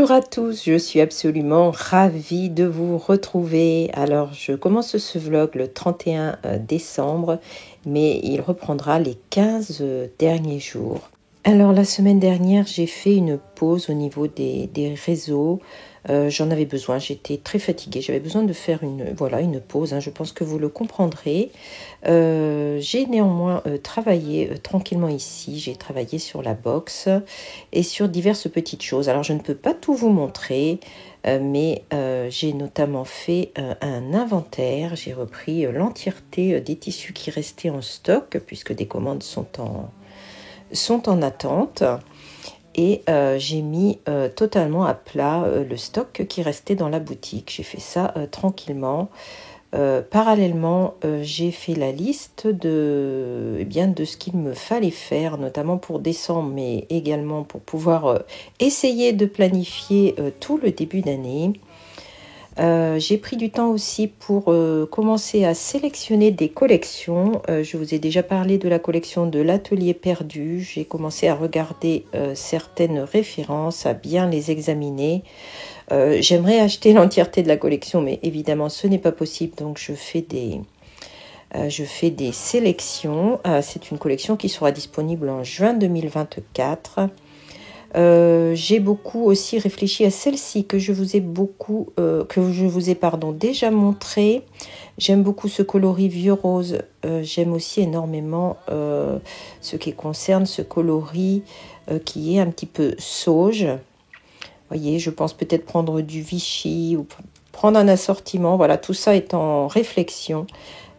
Bonjour à tous, je suis absolument ravie de vous retrouver. Alors, je commence ce vlog le 31 décembre, mais il reprendra les 15 derniers jours. Alors, la semaine dernière, j'ai fait une pause au niveau des réseaux. J'en avais besoin, j'étais très fatiguée. J'avais besoin de faire une pause, hein, je pense que vous le comprendrez. J'ai néanmoins travaillé tranquillement ici. J'ai travaillé sur la box et sur diverses petites choses. Alors, je ne peux pas tout vous montrer, mais j'ai notamment fait un inventaire. J'ai repris l'entièreté des tissus qui restaient en stock, puisque des commandes sont en attente. Et j'ai mis totalement à plat le stock qui restait dans la boutique. J'ai fait ça tranquillement. Parallèlement, j'ai fait la liste de ce qu'il me fallait faire, notamment pour décembre, mais également pour pouvoir essayer de planifier tout le début d'année. J'ai pris du temps aussi pour commencer à sélectionner des collections. Je vous ai déjà parlé de la collection de l'Atelier Perdu. J'ai commencé à regarder certaines références, à bien les examiner. J'aimerais acheter l'entièreté de la collection, mais évidemment ce n'est pas possible, donc je fais des sélections. C'est une collection qui sera disponible en juin 2024. J'ai beaucoup aussi réfléchi à celle-ci que je vous ai déjà montré. J'aime beaucoup ce coloris vieux rose. J'aime aussi énormément ce qui concerne ce coloris qui est un petit peu sauge. Vous voyez, je pense peut-être prendre du Vichy ou prendre un assortiment. Voilà, tout ça est en réflexion.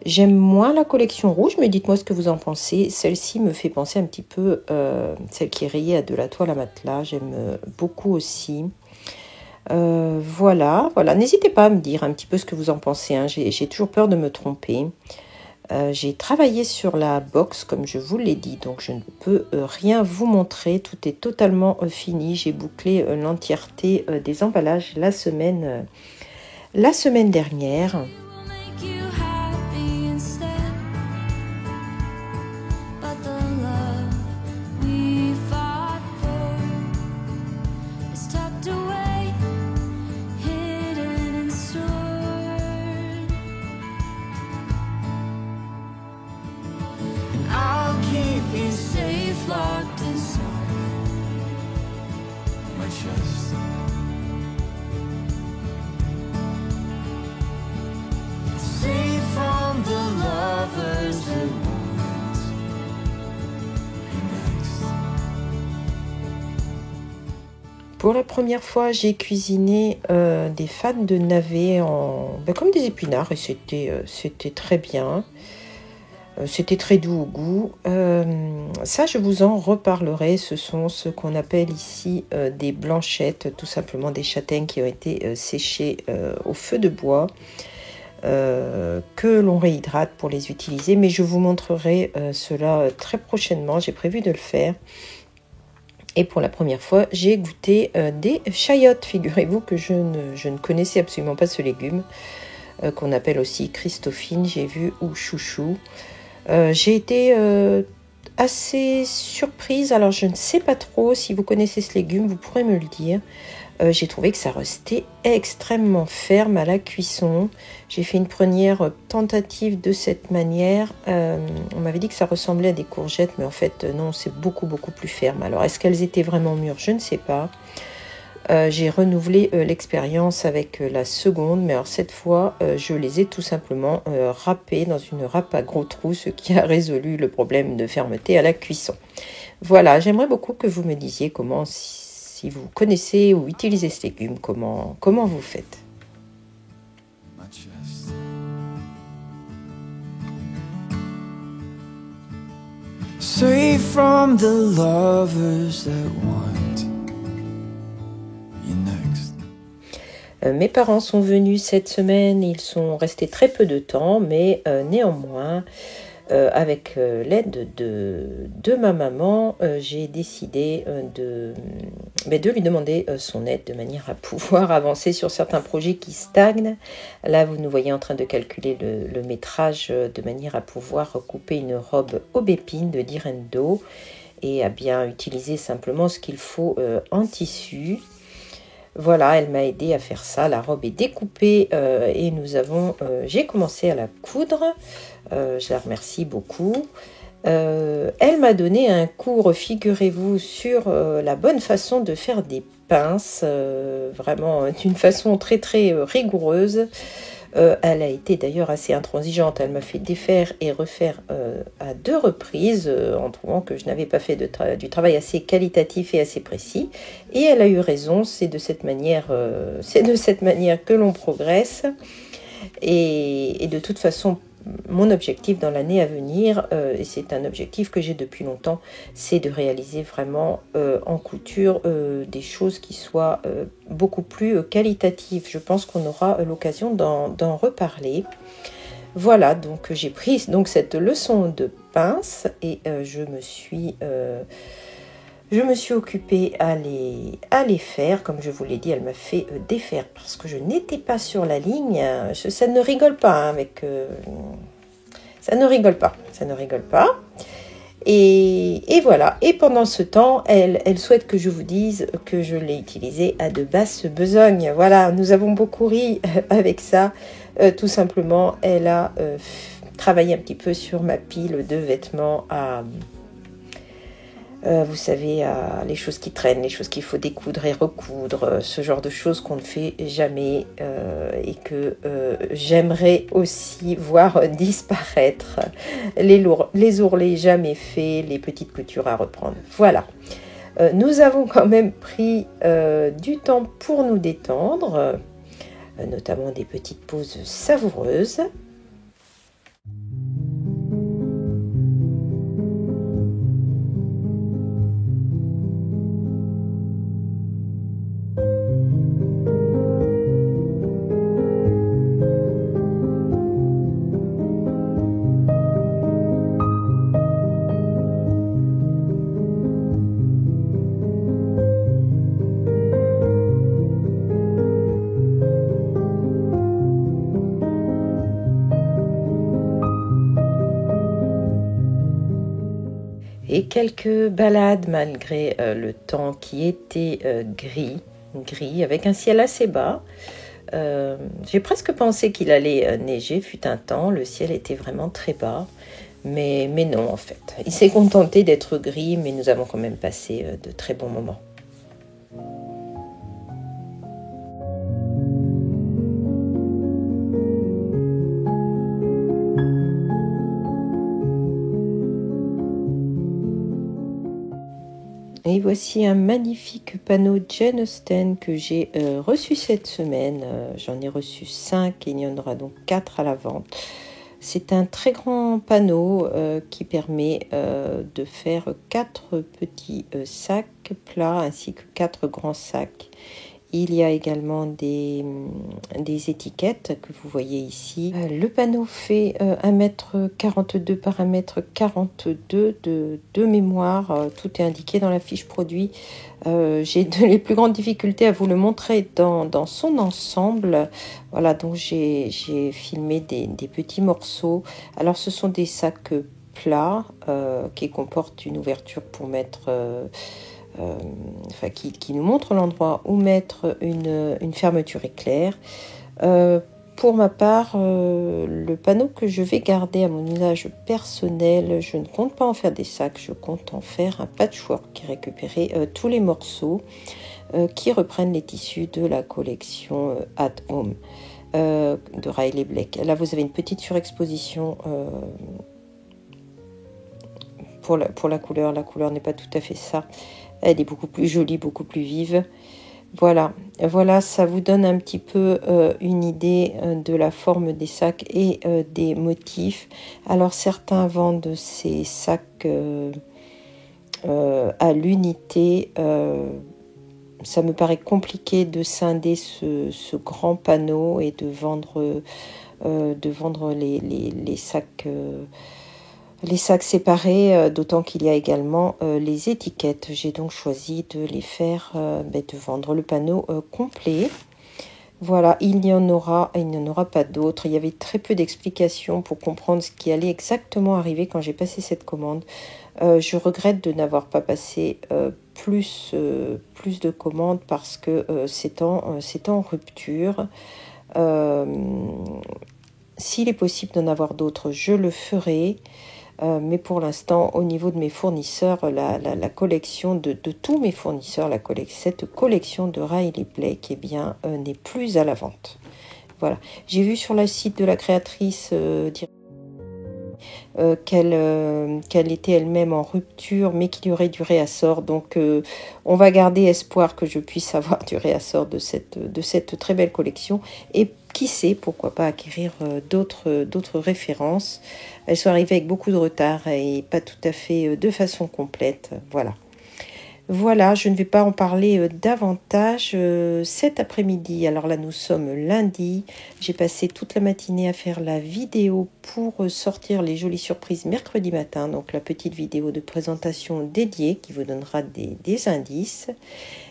J'aime moins la collection rouge, mais dites-moi ce que vous en pensez. Celle-ci me fait penser un petit peu, celle qui est rayée à de la toile à matelas. J'aime beaucoup aussi. Voilà. N'hésitez pas à me dire un petit peu ce que vous en pensez, hein. J'ai toujours peur de me tromper. J'ai travaillé sur la box, comme je vous l'ai dit, donc je ne peux rien vous montrer. Tout est totalement fini. J'ai bouclé l'entièreté des emballages la semaine dernière. Pour la première fois, j'ai cuisiné des fans de navets comme des épinards, et c'était très bien. C'était très doux au goût. Ça, je vous en reparlerai. Ce sont ce qu'on appelle ici des blanchettes, tout simplement des châtaignes qui ont été séchées au feu de bois, que l'on réhydrate pour les utiliser. Mais je vous montrerai cela très prochainement. J'ai prévu de le faire. Et pour la première fois, j'ai goûté des chayotes. Figurez-vous que je ne connaissais absolument pas ce légume, qu'on appelle aussi Christophine, j'ai vu, ou chouchou. J'ai été assez surprise. Alors, je ne sais pas trop si vous connaissez ce légume, vous pourrez me le dire. J'ai trouvé que ça restait extrêmement ferme à la cuisson. J'ai fait une première tentative de cette manière. On m'avait dit que ça ressemblait à des courgettes, mais en fait, non, c'est beaucoup, beaucoup plus ferme. Alors, est-ce qu'elles étaient vraiment mûres? Je ne sais pas. J'ai renouvelé l'expérience avec la seconde, mais alors cette fois, je les ai tout simplement râpées dans une râpe à gros trous, ce qui a résolu le problème de fermeté à la cuisson. Voilà, j'aimerais beaucoup que vous me disiez comment, si vous connaissez ou utilisez ce légume, comment vous faites. Safe from the lovers that want you next. Mes parents sont venus cette semaine, ils sont restés très peu de temps, mais néanmoins, avec l'aide de ma maman, j'ai décidé de lui demander son aide de manière à pouvoir avancer sur certains projets qui stagnent. Là, vous nous voyez en train de calculer le métrage de manière à pouvoir couper une robe aubépine de Direndo et à bien utiliser simplement ce qu'il faut en tissu. Voilà, elle m'a aidé à faire ça. La robe est découpée et j'ai commencé à la coudre. Je la remercie beaucoup. Elle m'a donné un cours, figurez-vous, sur la bonne façon de faire des pinces, vraiment d'une façon très très rigoureuse. Elle a été d'ailleurs assez intransigeante. Elle m'a fait défaire et refaire à 2 reprises en trouvant que je n'avais pas fait du travail assez qualitatif et assez précis. Et elle a eu raison. C'est de cette manière que l'on progresse. Et de toute façon, mon objectif dans l'année à venir, et c'est un objectif que j'ai depuis longtemps, c'est de réaliser vraiment en couture des choses qui soient beaucoup plus qualitatives. Je pense qu'on aura l'occasion d'en reparler. Voilà, donc j'ai pris cette leçon de pince et je me suis occupée à les faire. Comme je vous l'ai dit, elle m'a fait défaire parce que je n'étais pas sur la ligne. Ça ne rigole pas avec... ça ne rigole pas. Et voilà. Et pendant ce temps, elle souhaite que je vous dise que je l'ai utilisé à de basses besognes. Voilà, nous avons beaucoup ri avec ça. Tout simplement, elle a travaillé un petit peu sur ma pile de vêtements vous savez, les choses qui traînent, les choses qu'il faut découdre et recoudre, ce genre de choses qu'on ne fait jamais et que j'aimerais aussi voir disparaître. Les ourlets jamais faits, les petites coutures à reprendre. Voilà. Nous avons quand même pris du temps pour nous détendre, notamment des petites pauses savoureuses. Et quelques balades malgré le temps qui était gris, avec un ciel assez bas. J'ai presque pensé qu'il allait neiger, fut un temps, le ciel était vraiment très bas, mais non en fait. Il s'est contenté d'être gris, mais nous avons quand même passé de très bons moments. Et voici un magnifique panneau Jane Austen que j'ai reçu cette semaine. J'en ai reçu 5 et il y en aura donc 4 à la vente. C'est un très grand panneau qui permet de faire 4 petits sacs plats ainsi que 4 grands sacs. Il y a également des étiquettes que vous voyez ici. Le panneau fait 1,42 m par 1,42 m de mémoire. Tout est indiqué dans la fiche produit. J'ai les plus grandes difficultés à vous le montrer dans son ensemble. Voilà, donc j'ai filmé des petits morceaux. Alors ce sont des sacs plats qui comportent une ouverture pour mettre... qui nous montre l'endroit où mettre une fermeture éclair. Pour ma part, le panneau que je vais garder à mon usage personnel, je ne compte pas en faire des sacs, je compte en faire un patchwork et récupérer tous les morceaux qui reprennent les tissus de la collection At Home de Riley Blake. Là, vous avez une petite surexposition pour la couleur. La couleur n'est pas tout à fait ça. Elle est beaucoup plus jolie, beaucoup plus vive. Voilà, ça vous donne un petit peu une idée de la forme des sacs et des motifs. Alors certains vendent ces sacs à l'unité. Ça me paraît compliqué de scinder ce grand panneau et de vendre les sacs... les sacs séparés, d'autant qu'il y a également les étiquettes. J'ai donc choisi de les faire, de vendre le panneau complet. Voilà, il n'y en aura pas d'autres. Il y avait très peu d'explications pour comprendre ce qui allait exactement arriver quand j'ai passé cette commande. Je regrette de n'avoir pas passé plus de commandes parce que c'est en rupture. Euh, S'il est possible d'en avoir d'autres, je le ferai. Mais pour l'instant, au niveau de mes fournisseurs, la collection de tous mes fournisseurs, cette collection de Riley Blake, eh bien, n'est plus à la vente. Voilà. J'ai vu sur le site de la créatrice qu'elle était elle-même en rupture, mais qu'il y aurait du réassort. Donc, on va garder espoir que je puisse avoir du réassort de cette très belle collection. Et qui sait, pourquoi pas acquérir d'autres références. Elles sont arrivées avec beaucoup de retard et pas tout à fait de façon complète. Voilà. Voilà, je ne vais pas en parler davantage cet après-midi. Alors là, nous sommes lundi. J'ai passé toute la matinée à faire la vidéo pour sortir les jolies surprises mercredi matin. Donc la petite vidéo de présentation dédiée qui vous donnera des indices.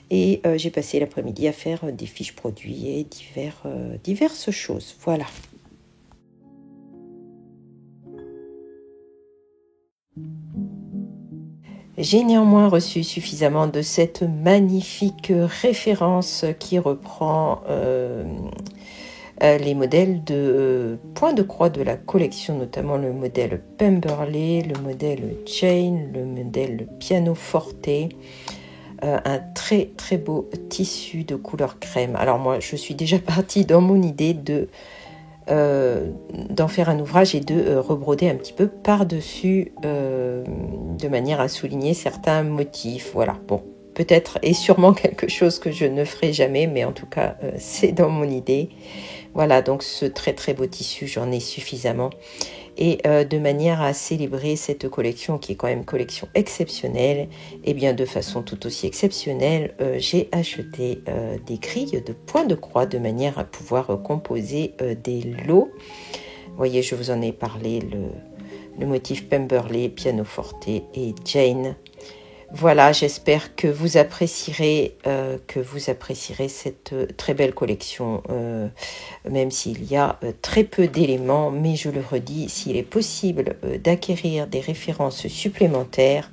Et j'ai passé l'après-midi à faire des fiches produits et diverses choses. Voilà. J'ai néanmoins reçu suffisamment de cette magnifique référence qui reprend les modèles de points de croix de la collection, notamment le modèle Pemberley, le modèle Jane, le modèle Pianoforte. Un très très beau tissu de couleur crème. Alors moi, je suis déjà partie dans mon idée d'en faire un ouvrage et de rebroder un petit peu par-dessus de manière à souligner certains motifs. Voilà, bon, peut-être et sûrement quelque chose que je ne ferai jamais, mais en tout cas, c'est dans mon idée. Voilà, donc ce très très beau tissu, j'en ai suffisamment. Et de manière à célébrer cette collection qui est quand même une collection exceptionnelle, et bien de façon tout aussi exceptionnelle, j'ai acheté des grilles de points de croix de manière à pouvoir composer des lots. Vous voyez, je vous en ai parlé, le motif Pemberley, Pianoforte et Jane. Voilà, j'espère que vous apprécierez cette très belle collection, même s'il y a très peu d'éléments. Mais je le redis, s'il est possible d'acquérir des références supplémentaires,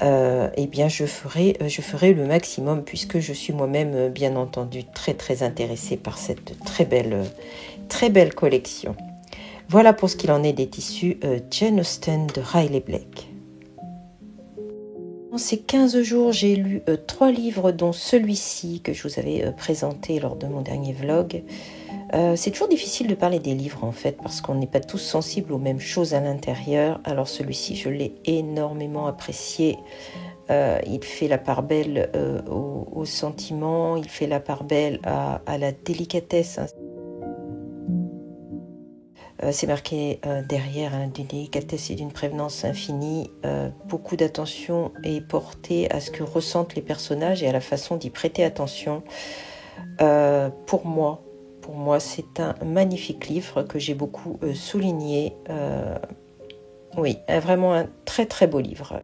eh bien je ferai le maximum puisque je suis moi-même, bien entendu, très très intéressée par cette très belle collection. Voilà pour ce qu'il en est des tissus Jane Austen de Riley Blake. Dans ces 15 jours, j'ai lu 3 livres, dont celui-ci que je vous avais présenté lors de mon dernier vlog. C'est toujours difficile de parler des livres en fait, parce qu'on n'est pas tous sensibles aux mêmes choses à l'intérieur. Alors celui-ci, je l'ai énormément apprécié. Il fait la part belle aux sentiments, il fait la part belle à la délicatesse. C'est marqué derrière d'une délicatesse et d'une prévenance infinie. Beaucoup d'attention est portée à ce que ressentent les personnages et à la façon d'y prêter attention. Pour moi, c'est un magnifique livre que j'ai beaucoup souligné. Oui, vraiment un très très beau livre.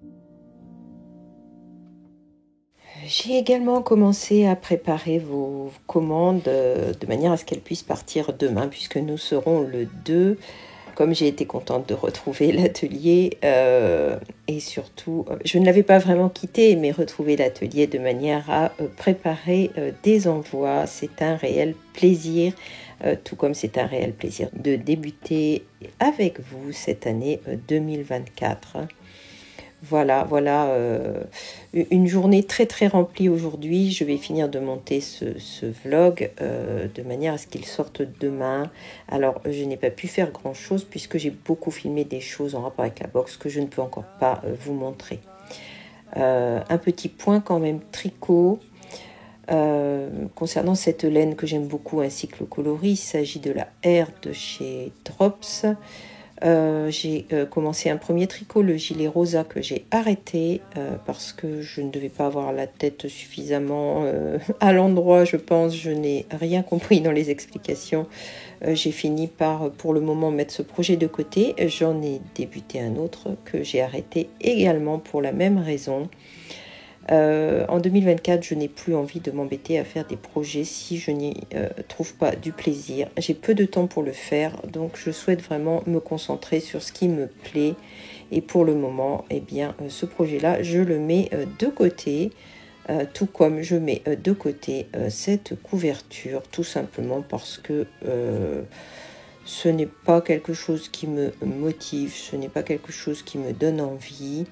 J'ai également commencé à préparer vos commandes de manière à ce qu'elles puissent partir demain, puisque nous serons le 2. Comme j'ai été contente de retrouver l'atelier et surtout, je ne l'avais pas vraiment quitté, mais retrouver l'atelier de manière à préparer des envois, c'est un réel plaisir, tout comme c'est un réel plaisir de débuter avec vous cette année 2024. Voilà, une journée très très remplie aujourd'hui. Je vais finir de monter ce vlog de manière à ce qu'il sorte demain. Alors, je n'ai pas pu faire grand chose puisque j'ai beaucoup filmé des choses en rapport avec la box que je ne peux encore pas vous montrer. Un petit point quand même tricot. Concernant cette laine que j'aime beaucoup ainsi que le coloris, il s'agit de la R de chez Drops. J'ai commencé un premier tricot, le gilet rosa, que j'ai arrêté parce que je ne devais pas avoir la tête suffisamment à l'endroit, je pense. Je n'ai rien compris dans les explications. J'ai fini par, pour le moment, mettre ce projet de côté. J'en ai débuté un autre que j'ai arrêté également pour la même raison. En 2024, je n'ai plus envie de m'embêter à faire des projets si je n'y trouve pas du plaisir. J'ai peu de temps pour le faire, donc je souhaite vraiment me concentrer sur ce qui me plaît. Et pour le moment, eh bien, ce projet-là, je le mets de côté, tout comme je mets de côté cette couverture, tout simplement parce que ce n'est pas quelque chose qui me motive, ce n'est pas quelque chose qui me donne envie.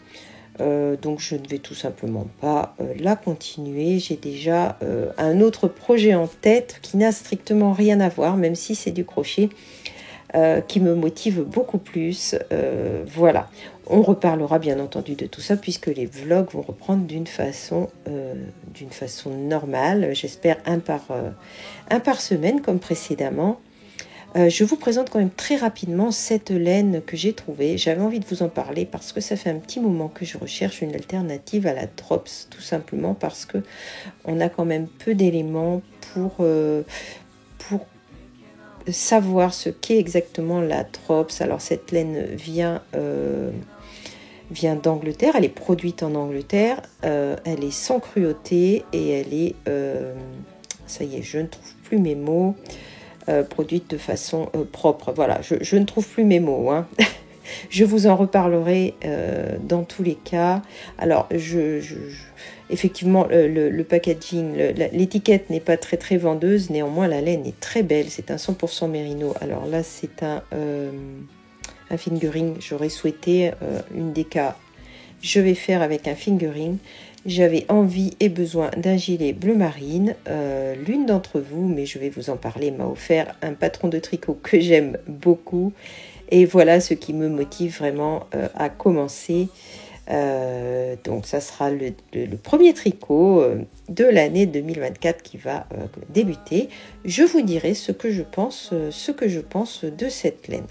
Donc je ne vais tout simplement pas la continuer. J'ai déjà un autre projet en tête qui n'a strictement rien à voir, même si c'est du crochet, qui me motive beaucoup plus. Voilà, on reparlera bien entendu de tout ça puisque les vlogs vont reprendre d'une façon normale. J'espère un par semaine comme précédemment. Je vous présente quand même très rapidement cette laine que j'ai trouvée. J'avais envie de vous en parler parce que ça fait un petit moment que je recherche une alternative à la Drops, tout simplement parce que on a quand même peu d'éléments pour savoir ce qu'est exactement la Drops. Alors cette laine vient d'Angleterre, elle est produite en Angleterre, elle est sans cruauté et elle est, ça y est, je ne trouve plus mes mots, produite de façon propre. Voilà, je ne trouve plus mes mots. Hein. Je vous en reparlerai dans tous les cas. Alors, effectivement, le packaging, l'étiquette n'est pas très très vendeuse. Néanmoins, la laine est très belle. C'est un 100% mérino. Alors là, c'est un fingering. J'aurais souhaité une déca. Je vais faire avec un fingering. J'avais envie et besoin d'un gilet bleu marine. L'une d'entre vous, mais je vais vous en parler, m'a offert un patron de tricot que j'aime beaucoup. Et voilà ce qui me motive vraiment à commencer. Donc ça sera le premier tricot de l'année 2024 qui va débuter. Je vous dirai ce que je pense de cette laine.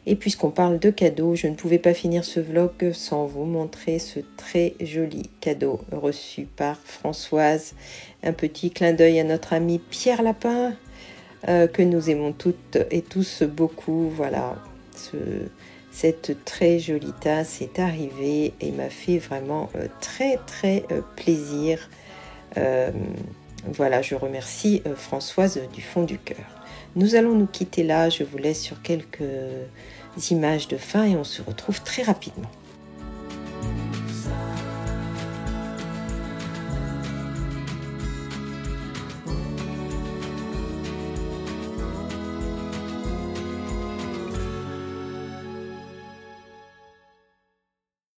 Et puisqu'on parle de cadeaux, je ne pouvais pas finir ce vlog sans vous montrer ce très joli cadeau reçu par Françoise. Un petit clin d'œil à notre ami Pierre Lapin, que nous aimons toutes et tous beaucoup. Voilà, cette très jolie tasse est arrivée et m'a fait vraiment très très plaisir. Voilà, je remercie Françoise du fond du cœur. Nous allons nous quitter là, je vous laisse sur quelques images de fin et on se retrouve très rapidement.